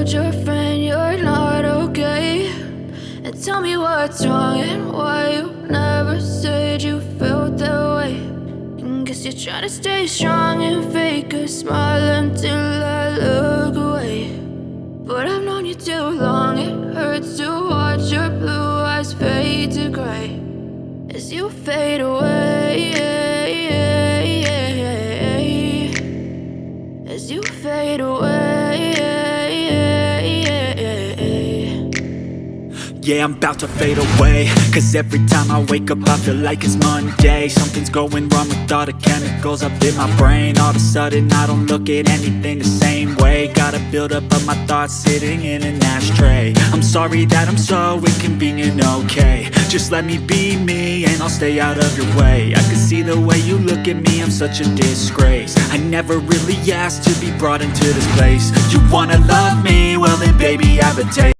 told your friend you're not okay, and tell me what's wrong and why you never said you felt that way. And guess you're trying to stay strong and fake a smile until I look away. But I've known you too long, it hurts to watch your blue eyes fade to gray as you fade away, as you fade away. Yeah, I'm about to fade away, cause every time I wake up I feel like it's Monday. Something's going wrong with all the chemicals up in my brain. All of a sudden I don't look at anything the same way. Gotta build up of my thoughts sitting in an ashtray. I'm sorry that I'm so inconvenient, okay. Just let me be me and I'll stay out of your way. I can see the way you look at me, I'm such a disgrace. I never really asked to be brought into this place. You wanna love me? Well then baby, have a taste.